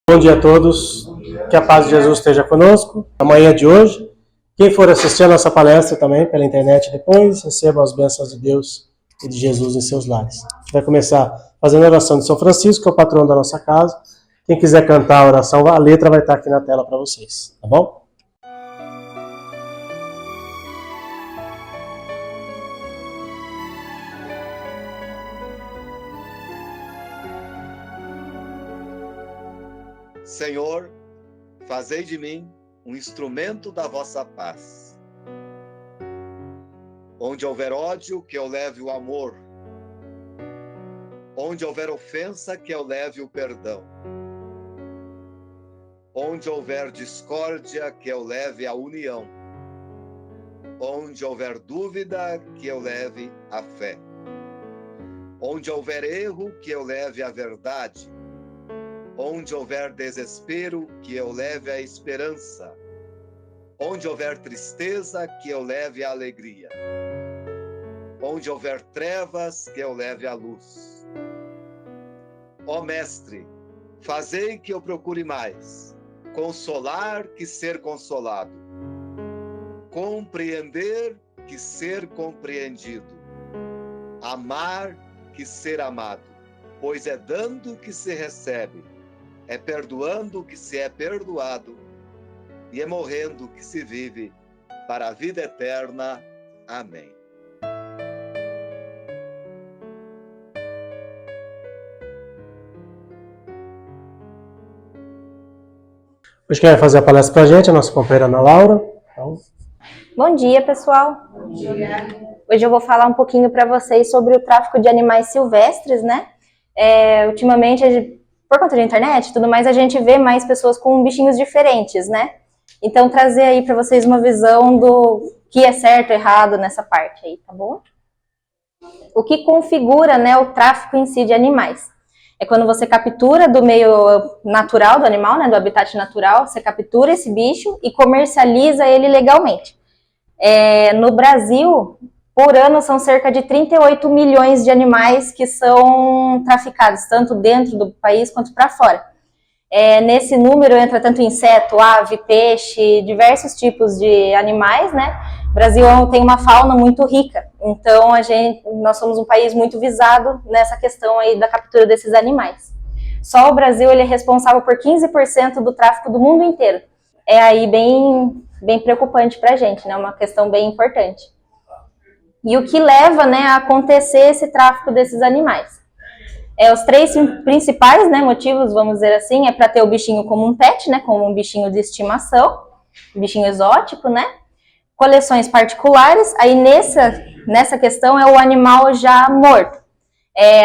Bom dia a todos, que a paz de Jesus esteja conosco. Amanhã de hoje, quem for assistir a nossa palestra também pela internet depois, receba as bênçãos de Deus e de Jesus em seus lares. A gente vai começar fazendo a oração de São Francisco, que é o patrono da nossa casa. Quem quiser cantar a oração, a letra vai estar aqui na tela para vocês, tá bom? Senhor, fazei de mim um instrumento da vossa paz. Onde houver ódio, que eu leve o amor. Onde houver ofensa, que eu leve o perdão. Onde houver discórdia, que eu leve a união. Onde houver dúvida, que eu leve a fé. Onde houver erro, que eu leve a verdade. Onde houver desespero, que eu leve a esperança. Onde houver tristeza, que eu leve a alegria. Onde houver trevas, que eu leve a luz. Ó Mestre, fazei que eu procure mais consolar que ser consolado, compreender que ser compreendido, amar que ser amado, pois é dando que se recebe, é perdoando que se é perdoado e é morrendo que se vive para a vida eterna. Amém. Hoje quem vai fazer a palestra para a gente é a nossa companheira Ana Laura. Então... Bom dia, pessoal. Bom dia. Hoje eu vou falar um pouquinho para vocês sobre o tráfico de animais silvestres, né? Ultimamente, por conta da internet e tudo mais, a gente vê mais pessoas com bichinhos diferentes, né? Então, trazer aí para vocês uma visão do que é certo e errado nessa parte aí, tá bom? O que configura, né, o tráfico em si de animais? É quando você captura do meio natural do animal, né, do habitat natural, você captura esse bicho e comercializa ele legalmente. No Brasil, por ano, são cerca de 38 milhões de animais que são traficados, tanto dentro do país quanto para fora. Nesse número entra tanto inseto, ave, peixe, diversos tipos de animais, né? O Brasil tem uma fauna muito rica, então nós somos um país muito visado nessa questão aí da captura desses animais. Só o Brasil ele é responsável por 15% do tráfico do mundo inteiro. É aí bem preocupante para a gente, né? Uma questão bem importante. E o que leva, né, a acontecer esse tráfico desses animais? Os três principais, né, motivos, vamos dizer assim, é para ter o bichinho como um pet, né, como um bichinho de estimação, um bichinho exótico, né? Coleções particulares, aí nessa questão é o animal já morto.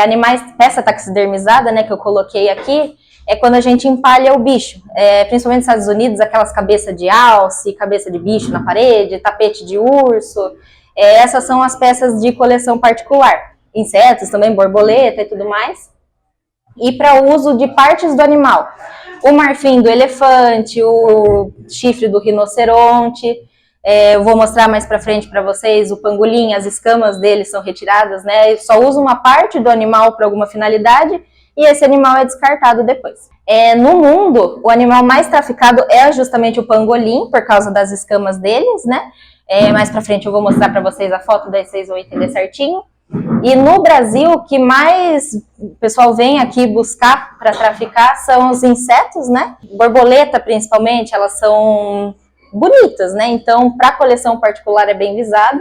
Animais, peça taxidermizada, né, que eu coloquei aqui, é quando a gente empalha o bicho. Principalmente nos Estados Unidos, aquelas cabeças de alce, cabeça de bicho na parede, tapete de urso. Essas são as peças de coleção particular. Insetos também, borboleta e tudo mais. E para o uso de partes do animal. O marfim do elefante, o chifre do rinoceronte. Eu vou mostrar mais para frente para vocês o pangolim, as escamas dele são retiradas, né? Só usa uma parte do animal para alguma finalidade e esse animal é descartado depois. No mundo, o animal mais traficado é justamente o pangolim, por causa das escamas deles, né? Mais para frente eu vou mostrar para vocês a foto, daí vocês vão entender certinho. E no Brasil, o que mais o pessoal vem aqui buscar para traficar são os insetos, né? Borboleta, principalmente, elas são bonitas, né? Então, para coleção particular é bem visado.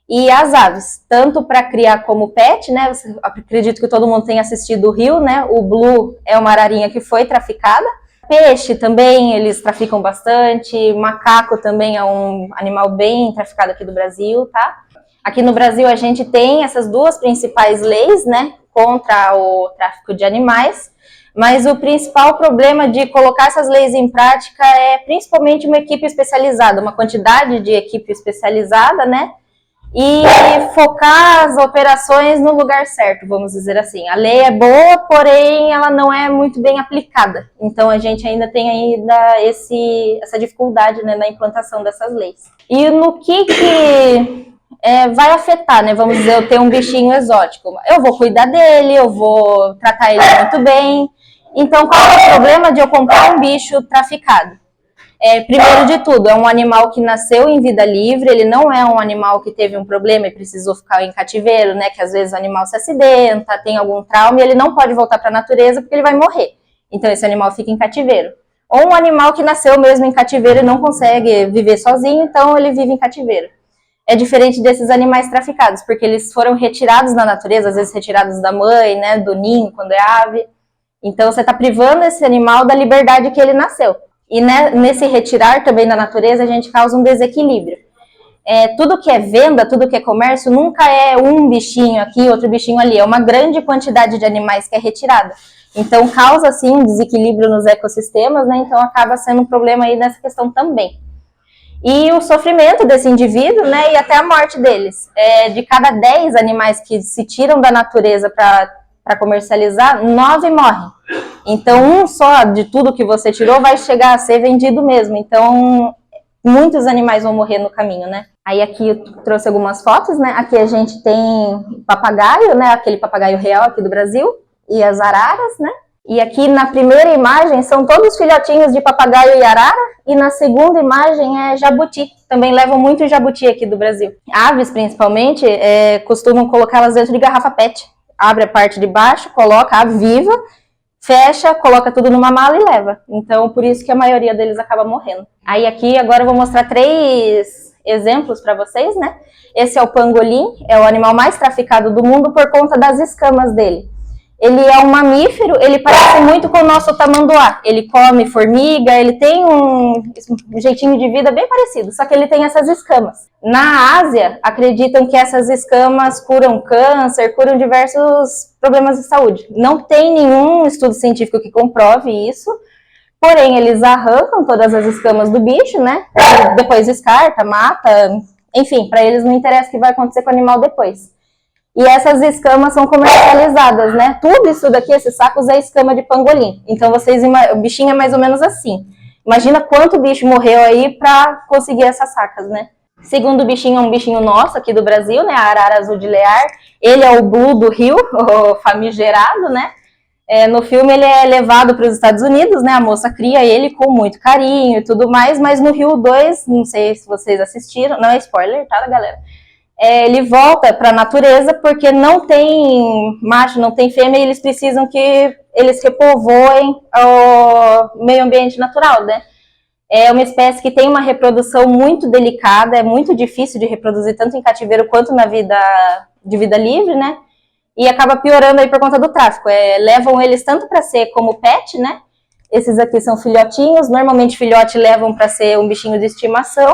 E as aves, tanto para criar como pet, né? Acredito que todo mundo tenha assistido o Rio, né? O Blue é uma ararinha que foi traficada. Peixe também, eles traficam bastante. Macaco também é um animal bem traficado aqui do Brasil, tá? Aqui no Brasil a gente tem essas duas principais leis, né? Contra o tráfico de animais. Mas o principal problema de colocar essas leis em prática é principalmente uma equipe especializada, uma quantidade de equipe especializada, né? E focar as operações no lugar certo, vamos dizer assim. A lei é boa, porém ela não é muito bem aplicada. Então a gente ainda tem essa dificuldade, né, na implantação dessas leis. E no que vai afetar, né? Vamos dizer, eu tenho um bichinho exótico. Eu vou cuidar dele, eu vou tratar ele muito bem. Então, qual é o problema de eu comprar um bicho traficado? Primeiro de tudo, é um animal que nasceu em vida livre, ele não é um animal que teve um problema e precisou ficar em cativeiro, né? Que às vezes o animal se acidenta, tem algum trauma e ele não pode voltar para a natureza porque ele vai morrer. Então esse animal fica em cativeiro. Ou um animal que nasceu mesmo em cativeiro e não consegue viver sozinho, então ele vive em cativeiro. É diferente desses animais traficados, porque eles foram retirados da natureza, às vezes retirados da mãe, né? Do ninho, quando é ave. Então você está privando esse animal da liberdade que ele nasceu. E nesse retirar também da natureza, a gente causa um desequilíbrio. Tudo que é venda, tudo que é comércio, nunca é um bichinho aqui, outro bichinho ali. É uma grande quantidade de animais que é retirada. Então, causa, sim, um desequilíbrio nos ecossistemas, né? Então, acaba sendo um problema aí nessa questão também. E o sofrimento desse indivíduo, né? E até a morte deles. De cada 10 animais que se tiram da natureza para comercializar, 9 morrem. Então, um só de tudo que você tirou vai chegar a ser vendido mesmo. Então, muitos animais vão morrer no caminho, né? Aí aqui eu trouxe algumas fotos, né? Aqui a gente tem papagaio, né? Aquele papagaio real aqui do Brasil. E as araras, né? E aqui na primeira imagem são todos filhotinhos de papagaio e arara. E na segunda imagem é jabuti. Também levam muito jabuti aqui do Brasil. Aves, principalmente, costumam colocá-las dentro de garrafa PET. Abre a parte de baixo, coloca a ave viva, fecha, coloca tudo numa mala e leva. Então, por isso que a maioria deles acaba morrendo. Aí aqui, agora eu vou mostrar 3 exemplos para vocês, né? Esse é o pangolim, é o animal mais traficado do mundo por conta das escamas dele. Ele é um mamífero, ele parece muito com o nosso tamanduá. Ele come formiga, ele tem um jeitinho de vida bem parecido, só que ele tem essas escamas. Na Ásia, acreditam que essas escamas curam câncer, curam diversos problemas de saúde. Não tem nenhum estudo científico que comprove isso, porém eles arrancam todas as escamas do bicho, né? Depois descarta, mata, enfim, para eles não interessa o que vai acontecer com o animal depois. E essas escamas são comercializadas, né? Tudo isso daqui, esses sacos, é escama de pangolim. Então, o bichinho é mais ou menos assim. Imagina quanto bicho morreu aí para conseguir essas sacas, né? Segundo bichinho é um bichinho nosso aqui do Brasil, né? A arara azul de Lear. Ele é o Blue do Rio, o famigerado, né? No filme ele é levado para os Estados Unidos, né? A moça cria ele com muito carinho e tudo mais, mas no Rio 2, não sei se vocês assistiram, não é spoiler, tá, galera? Ele volta para a natureza porque não tem macho, não tem fêmea, e eles precisam que eles repovoem o meio ambiente natural, né? É uma espécie que tem uma reprodução muito delicada, é muito difícil de reproduzir tanto em cativeiro quanto na vida de vida livre, né? E acaba piorando aí por conta do tráfico. Levam eles tanto para ser como pet, né? Esses aqui são filhotinhos, normalmente filhote levam para ser um bichinho de estimação.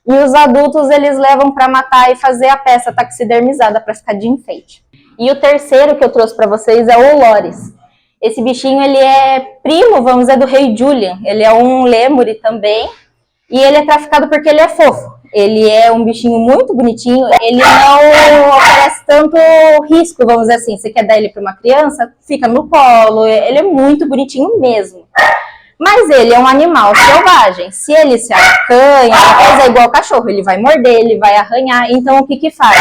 E os adultos eles levam para matar e fazer a peça taxidermizada para ficar de enfeite. E o terceiro que eu trouxe para vocês é o Loris. Esse bichinho ele é primo, vamos dizer, do rei Julian. Ele é um lêmure também. E ele é traficado porque ele é fofo. Ele é um bichinho muito bonitinho. Ele não oferece tanto risco, vamos dizer assim. Você quer dar ele para uma criança? Fica no colo. Ele é muito bonitinho mesmo. Mas ele é um animal selvagem. Se ele se arranha, é igual cachorro, ele vai morder, ele vai arranhar. Então, o que faz?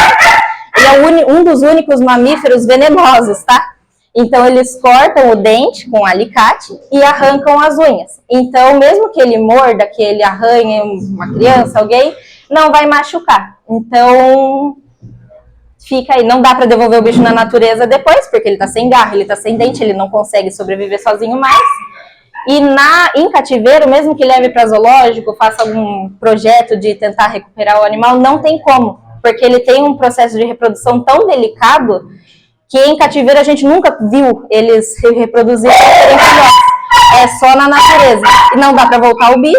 Ele é um dos únicos mamíferos venenosos, tá? Então, eles cortam o dente com um alicate e arrancam as unhas. Então, mesmo que ele morda, que ele arranhe uma criança, alguém, não vai machucar. Então, fica aí. Não dá para devolver o bicho na natureza depois, porque ele tá sem garra, ele tá sem dente, ele não consegue sobreviver sozinho mais. E em cativeiro, mesmo que leve para zoológico, faça algum projeto de tentar recuperar o animal, não tem como, porque ele tem um processo de reprodução tão delicado que em cativeiro a gente nunca viu eles se reproduzir serem filhotes. É só na natureza. E não dá para voltar o bicho,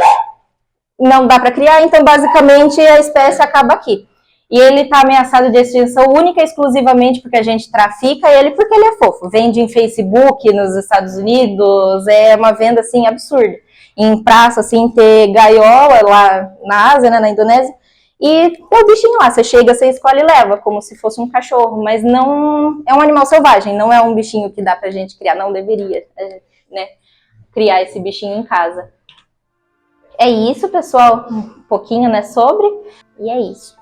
não dá para criar, então basicamente a espécie acaba aqui. E ele está ameaçado de extinção única e exclusivamente porque a gente trafica ele, porque ele é fofo. Vende em Facebook nos Estados Unidos, é uma venda assim absurda. Em praça, assim, ter gaiola lá na Ásia, né, na Indonésia, e o bichinho lá, você chega, você escolhe e leva, como se fosse um cachorro, mas não é um animal selvagem, não é um bichinho que dá pra gente criar, não deveria, né, criar esse bichinho em casa. É isso, pessoal, um pouquinho, né, sobre, e é isso.